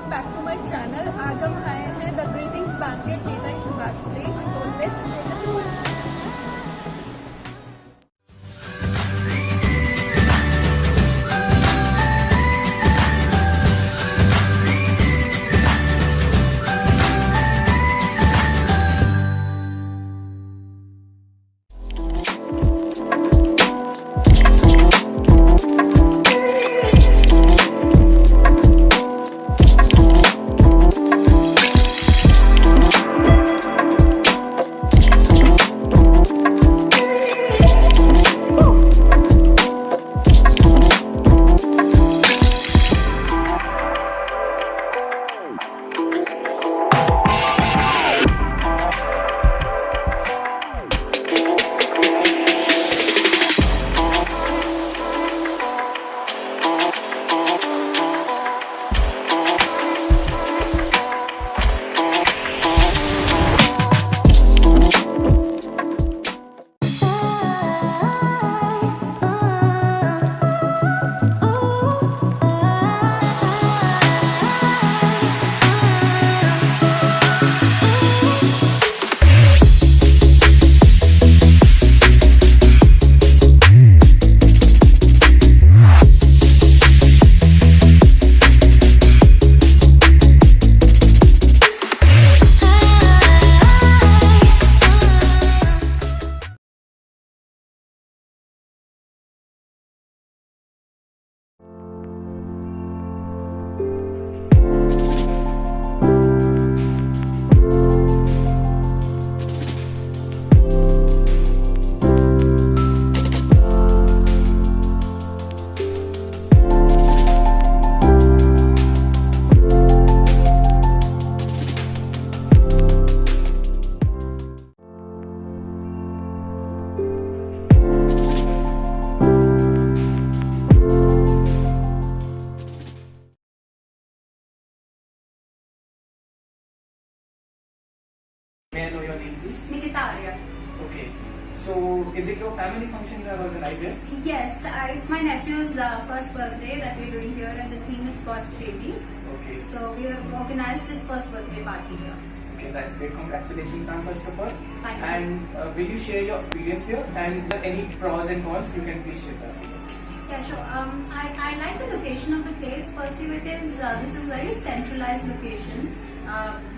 Welcome back to my channel. आज हम आए हैं the greetings banquet Netaji Subhash place. तो let's go the tour. May I know your name, please? Nikita Arya. Okay. So, is it your family function you have organized here? Yes, it's my nephew's first birthday that we're doing here, and the theme is Boss Baby. Okay. So we have organized his first birthday party here. Okay, that's great. Congratulations, ma'am, first of all. Thank you. And will you share your experience here? And any pros and cons, you can please share that with us. Yeah, sure. I like the location of the place, firstly because this is very centralized location.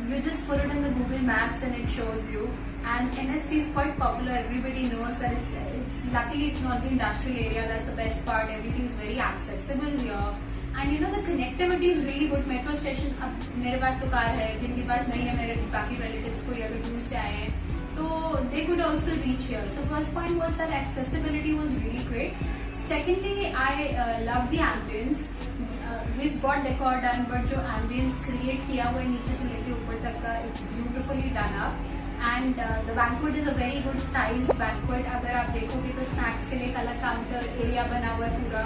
You just put it in the Google Maps and it shows you. And NSP is quite popular. Everybody knows that it's luckily it's not the industrial area. That's the best part. Everything is very accessible here. And you know the connectivity is really good. Metro station. अब मेरे पास तो car है, जिनके पास नहीं है मेरे बाकी relatives कोई अगर दूर से आए हैं, तो they could also reach here. So first point was that accessibility was really great. Secondly, I love the ambience. We've got decor done, but जो ambience create किया हुआ है नीचे से लेके ऊपर तक का, it's beautifully done up. And the banquet is a very good size banquet. अगर आप देखोगे तो snacks के लिए एक अलग काउंटर एरिया बना हुआ है पूरा,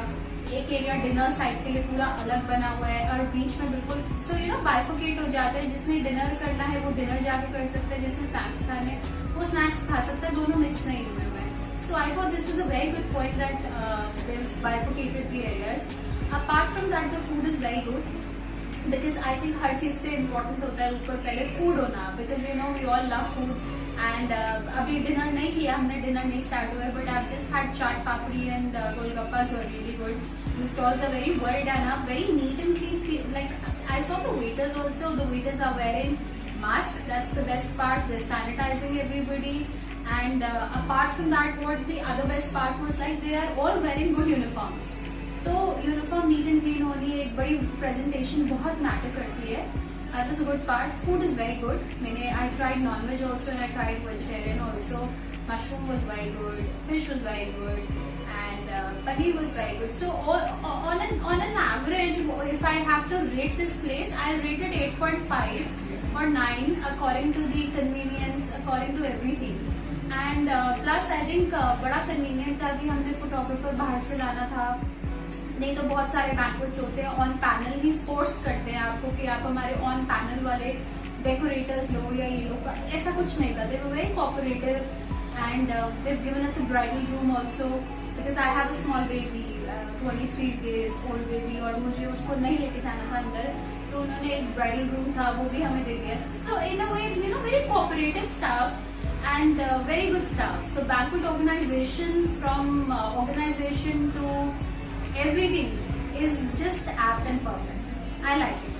एक एरिया डिनर साइड के लिए पूरा अलग बना हुआ है, और बीच में बिल्कुल सो यू नो बाइफोकेट हो जाता है. जिसने डिनर करना है वो डिनर जाके कर सकता है, जिसने स्नैक्स खाने वो स्नैक्स खा सकता है. दोनों मिक्स नहीं हुए हुए. So I thought this was a very good point that they've bifurcated the areas. Apart from that, the food is very good because I think हर चीज से important होता है ऊपर पहले food होना, because you know we all love food. And अभी dinner नहीं किया हमने, डिनर नहीं स्टार्ट हुआ है, but I've just had chaat papdi and golgappas were really good. The stalls are very well done up, very neat and clean. Like I saw the waiters also. The waiters are wearing masks. That's the best part. They're sanitizing everybody. And apart from that, what the other best part was like they are all wearing good uniforms. तो uniform neat and clean होनी एक बड़ी presentation बहुत matter करती है. That was a good part. Food is very good. I tried non-veg also and I tried vegetarian also. Mushroom was very good. Fish was very good. And paneer was very good. So on an average, if I have to rate this place, I'll rate it 8.5 or 9 according to the convenience, according to everything. And plus I think बड़ा convenient था कि हमने photographer बाहर से लाना था. नहीं तो बहुत सारे बैंक्वेट्स होते हैं ऑन पैनल ही फोर्स करते हैं आपको कि आप हमारे ऑन पैनल वाले डेकोरेटर्स लो या ये लो. ऐसा कुछ नहीं था. They were very cooperative and they've given us a bridal room also because I have a small baby. 23 days old baby और मुझे उसको नहीं लेके जाना था अंदर, तो उन्होंने एक ब्राइडल रूम था वो भी हमें दे दिया. So in a way, you know, very cooperative staff and very good staff. So banquet organization, from organization to everything is just apt and perfect. I like it.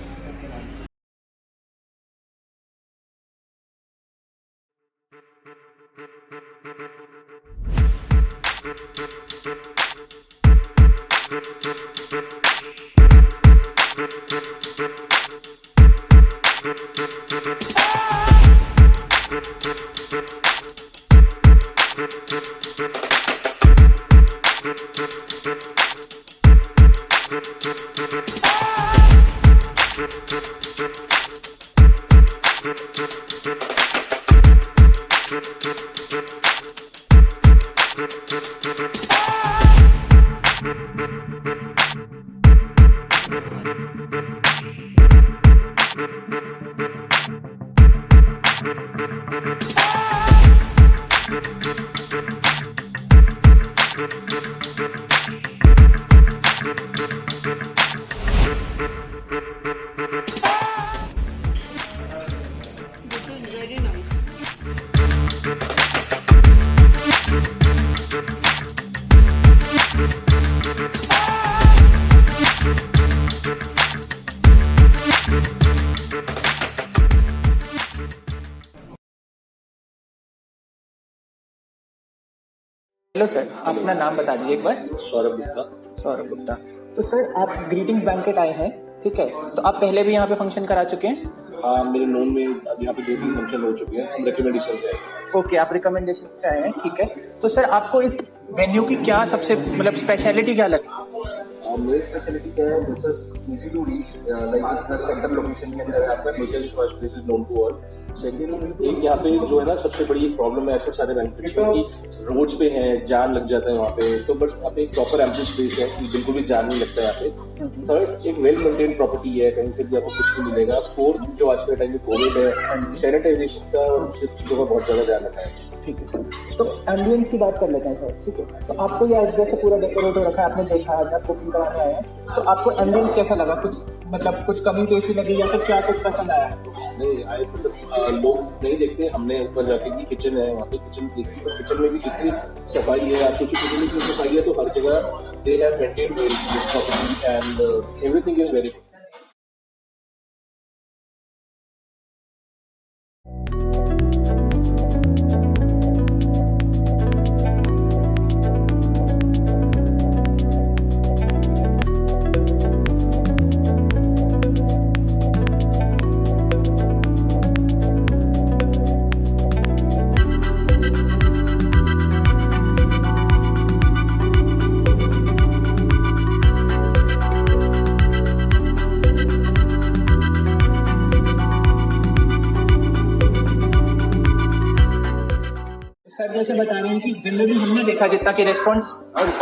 This is very nice. Hello sir, अपना नाम बता दीजिए एक बार. सौरभ गुप्ता. सौरभ गुप्ता. तो sir आप greetings banquet आए हैं, ठीक है? तो आप पहले भी यहाँ पे फंक्शन करा चुके हैं? हाँ, मेरे नोन में अब यहाँ पे 2-3 फंक्शन हो चुके हैं. हम रिकमेंडेशन से आए. ओके, आप रिकमेंडेशन से आए हैं, ठीक है. तो सर आपको इस वेन्यू की क्या सबसे मतलब स्पेशलिटी क्या लगी? मेरी स्पेशलिटी क्या है, this is easy to reach, like इतना सेंटर लोकेशन के अंदर है आपका. Netaji Subhash place is known to all. Second, एक यहाँ पे जो है ना सबसे बड़ी एक प्रॉब्लम है आजकल सारे बेनिफिट्स में कि रोड्स पे हैं, जाम लग जाता है वहाँ पे. तो बस यहाँ पे एक प्रॉपर एम्पल स्पेस है कि बिल्कुल भी जाम नहीं लगता है यहाँ पे. थर्ड, एक वेल मेंटेन प्रॉपर्टी है, कहीं से भी आपको कुछ नहीं मिलेगा. फोर्थ, जो आज के टाइम में कोविड है, सैनिटाइजेशन का और चीजों का बहुत ज्यादा ध्यान रखा है. ठीक है सर. तो एम्बियंस की बात कर लेते हैं सर, ठीक है? तो आपको ये जैसे पूरा डेकोरेट हो रखा है, आपने देखा है, आप कुकिंग कराने आए हैं, तो आपको एम्बियंस कैसा लगा? कुछ मतलब कुछ कमी पेशी लगी या फिर क्या कुछ पसंद आया? नहीं आए, मतलब लोग नहीं देखते. हमने ऊपर जाके की किचन है, वहाँ पे किचन देखी, तो किचन में भी जितनी सफाई है, आप सोचो किचन में कितनी सफाई है, तो हर जगह they have maintained well property and everything is very good. Sir जैसे बता रहे हैं कि जनरली हमने देखा जितना कि रेस्टोरेंट्स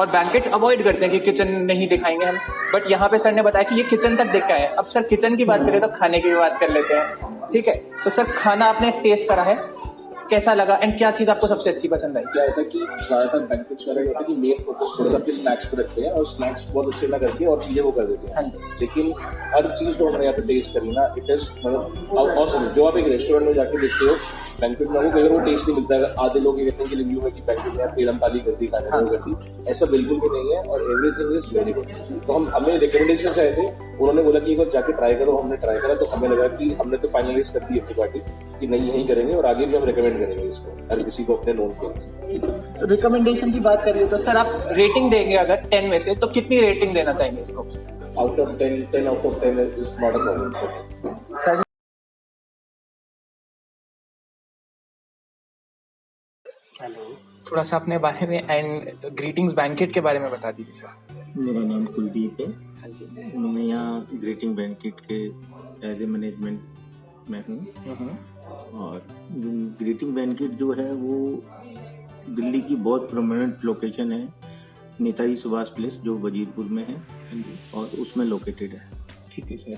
और बैंकेट्स अवॉइड करते हैं कि किचन नहीं दिखाएंगे हम, बट यहाँ पे सर ने बताया कि ये किचन तक देख के आए हैं. अब सर किचन की बात करें तो खाने की भी बात कर लेते हैं, ठीक है? तो सर खाना आपने टेस्ट करा है, कैसा लगा एंड क्या चीज आपको सबसे अच्छी पसंद आई? क्या होता है कि ज्यादातर बैंक्वेट्स वगैरह होता है कि मेन फोकस थोड़ा सा आपके स्नैक्स पे रखते हैं और स्नैक्स बहुत अच्छे ना करके और चीजें वो कर देते हैं. हाँ जी. लेकिन हर चीज जो हमने यहाँ पे टेस्ट करी ना, इट इज मतलब ऑसम. जो आप एक रेस्टोरेंट में जाके देखते हो बैंक्वेट में, कई बार वो टेस्ट नहीं मिलता है. आधे लोग ये कहते हैं कि रिव्यू में कि बैंक्वेट में तेलम ताली कर दी, खाने में कर दी. ऐसा बिल्कुल भी नहीं है और एवरीथिंग इज वेरी गुड. तो हमें रिकमेंडेशन आए थे, उन्होंने बोला कि एक बार जाके ट्राई करो. हमने ट्राई करा तो हमें लगा कि हमने तो फाइनलाइज कर दी अपनी पार्टी कि नहीं यही करेंगे और आगे भी हम रिकमेंड करेंगे इसको हर किसी को अपने नोन के. तो रिकमेंडेशन की बात करिए तो सर आप रेटिंग देंगे अगर 10 में से, तो कितनी रेटिंग देना चाहेंगे इसको? Out of 10 out of 10 is not a problem. Sir थोड़ा सा अपने बारे में एंड ग्रीटिंग्स बैंकेट के बारे में बता दीजिए सर. मेरा नाम कुलदीप है. हाँ जी. मैं यहाँ ग्रीटिंग बैंकेट के एज ए मैनेजमेंट में हूँ. और ग्रीटिंग बैंकेट जो है वो दिल्ली की बहुत प्रोमिनेंट लोकेशन है. नेताजी सुभाष प्लेस जो वजीरपुर में है और उसमें लोकेटेड है. ठीक है सर।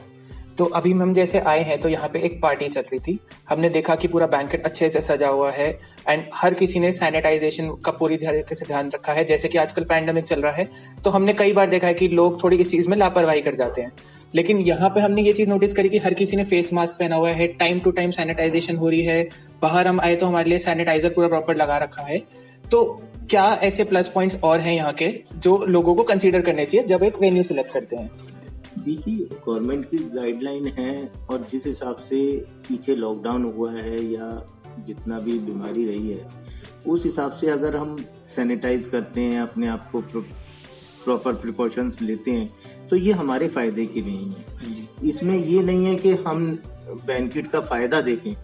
तो अभी हम जैसे आए हैं तो यहाँ पे एक पार्टी चल रही थी, हमने देखा कि पूरा बैंकेट अच्छे से सजा हुआ है एंड हर किसी ने सैनिटाइजेशन का पूरी तरीके से ध्यान रखा है। जैसे कि आजकल पैंडेमिक चल रहा है तो हमने कई बार देखा है कि लोग थोड़ी इस चीज में लापरवाही कर जाते हैं, लेकिन यहाँ पे हमने ये चीज नोटिस करी कि हर किसी ने फेस मास्क पहना हुआ है, टाइम टू टाइम सैनिटाइजेशन हो रही है, बाहर हम आए तो हमारे लिए सैनिटाइजर पूरा प्रॉपर लगा रखा है। तो क्या ऐसे प्लस पॉइंट्स और हैं यहाँ के जो लोगों को कंसीडर करने चाहिए जब एक वेन्यू सिलेक्ट करते हैं? देखिए, गवर्नमेंट की गाइडलाइन है और जिस हिसाब से पीछे लॉकडाउन हुआ है या जितना भी बीमारी रही है उस हिसाब से अगर हम सैनिटाइज करते हैं, अपने आप को प्रॉपर प्रिकॉशंस लेते हैं तो ये हमारे फायदे के लिए ही है। इसमें ये नहीं है कि हम बैंक्वेट का फायदा देखें,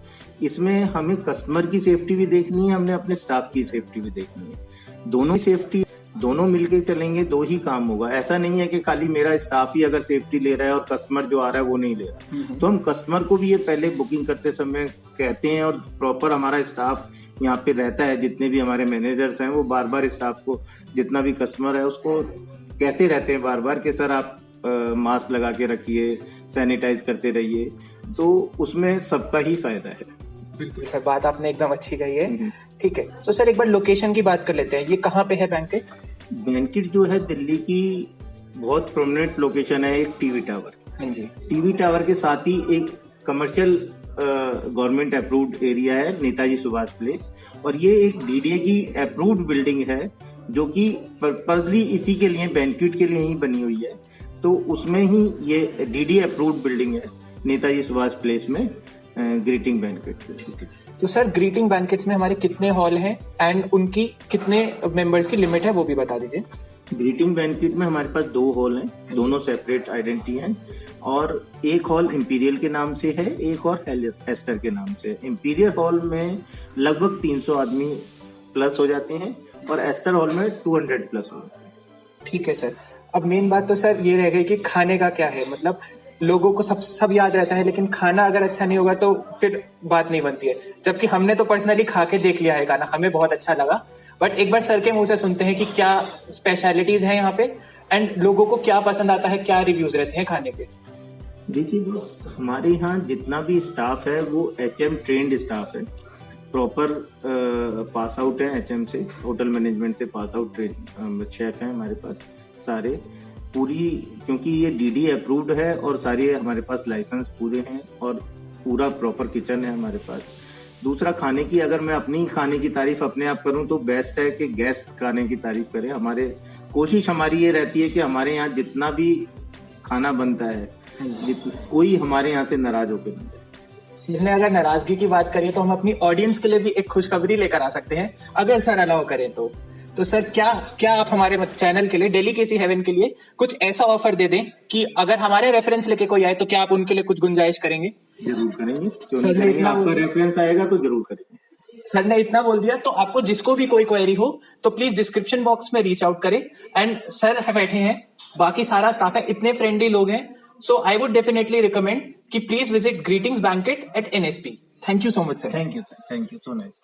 इसमें हमें कस्टमर की सेफ्टी भी देखनी है, हमने अपने स्टाफ की सेफ्टी भी देखनी है। दोनों की सेफ्टी, दोनों मिलके चलेंगे दो ही काम होगा। ऐसा नहीं है कि खाली मेरा स्टाफ ही अगर सेफ्टी ले रहा है और कस्टमर जो आ रहा है वो नहीं ले रहा। तो हम कस्टमर को भी ये पहले बुकिंग करते समय कहते हैं और प्रॉपर हमारा स्टाफ यहाँ पे रहता है, जितने भी हमारे मैनेजर्स हैं वो बार बार स्टाफ को, जितना भी कस्टमर है उसको कहते रहते हैं बार बार कि सर आप मास्क लगा के रखिए, सैनिटाइज करते रहिए, तो उसमें सबका ही फायदा है। बिल्कुल सर, बात आपने एकदम अच्छी कही है। ठीक है, तो सर एक बार लोकेशन की बात कर लेते हैं, ये कहाँ पे है बैंकेट? बैंकेट जो है दिल्ली की बहुत प्रोमिनेंट लोकेशन है, एक टीवी टावर। हाँ जी। टीवी टावर के साथ ही एक कमर्शियल गवर्नमेंट अप्रूव्ड एरिया है, नेताजी सुभाष प्लेस, और ये एक डीडीए की अप्रूव्ड बिल्डिंग है जो कि पर्पजली इसी के लिए, बैंक्वेट के लिए ही बनी हुई है। तो उसमें ही ये डीडीए अप्रूव्ड बिल्डिंग है नेताजी सुभाष प्लेस में, ग्रीटिंग बैंक्वेट। तो सर ग्रीटिंग बैंकेट्स में हमारे कितने हॉल हैं एंड उनकी कितने मेंबर्स की लिमिट है वो भी बता दीजिए। ग्रीटिंग बैंक्वेट में हमारे पास 2 हॉल हैं, दोनों सेपरेट आइडेंटिटी हैं, और एक हॉल इंपीरियल के नाम से है, एक और एस्टर के नाम से। इंपीरियल हॉल में लगभग 300 आदमी प्लस हो जाते हैं और एस्टर हॉल में 200 प्लस हो जाते हैं। ठीक है सर। अब मेन बात तो सर ये रह गई कि खाने का क्या है, मतलब लोगों को सब याद रहता है लेकिन खाना अगर अच्छा नहीं होगा तो फिर बात नहीं बनती है। जबकि हमने तो पर्सनली खा के देख लिया है खाना, हमें बहुत अच्छा लगा, बट एक बार सर के मुंह से सुनते हैं कि क्या स्पेशलिटीज हैं यहाँ पे एंड लोगों को क्या पसंद आता है, क्या रिव्यूज रहते हैं खाने के। देखिए बस, हमारे यहाँ जितना भी स्टाफ है वो HM ट्रेंड स्टाफ है, प्रॉपर पास आउट है HM से, होटल मैनेजमेंट से पास आउट ट्रेन शेफ हैं हमारे पास सारे, पूरी, क्योंकि ये डीडी अप्रूव्ड है और सारे हमारे पास लाइसेंस पूरे हैं और पूरा प्रॉपर किचन है हमारे पास। दूसरा, खाने की, अगर मैं अपनी खाने की तारीफ अपने आप करूं तो बेस्ट है कि गेस्ट खाने की तारीफ करें। हमारे कोशिश हमारी ये रहती है कि हमारे यहाँ जितना भी खाना बनता है कोई हमारे यहाँ से नाराज होकर नहीं जाए। सर ने अगर नाराजगी की बात करें तो हम अपनी ऑडियंस के लिए भी एक खुशखबरी लेकर आ सकते हैं अगर सर अलाउ करें तो सर क्या आप हमारे चैनल के लिए, डेलीकेसी हेवन के लिए कुछ ऐसा ऑफर दे दें कि अगर हमारे रेफरेंस लेके कोई आए तो क्या आप उनके लिए कुछ गुंजाइश करेंगे? जरूर करेंगे, क्यों सर नहीं करेंगे, आपका रेफरेंस आएगा तो जरूर करेंगे। सर ने इतना बोल दिया तो आपको जिसको भी कोई क्वेरी हो तो प्लीज डिस्क्रिप्शन बॉक्स में रीच आउट करें। एंड सर बैठे हैं, बाकी सारा स्टाफ है, इतने फ्रेंडली लोग हैं, so I would definitely recommend कि please visit Greetings Banquet at NSP। Thank you so much sir. Thank you sir, thank you, so nice.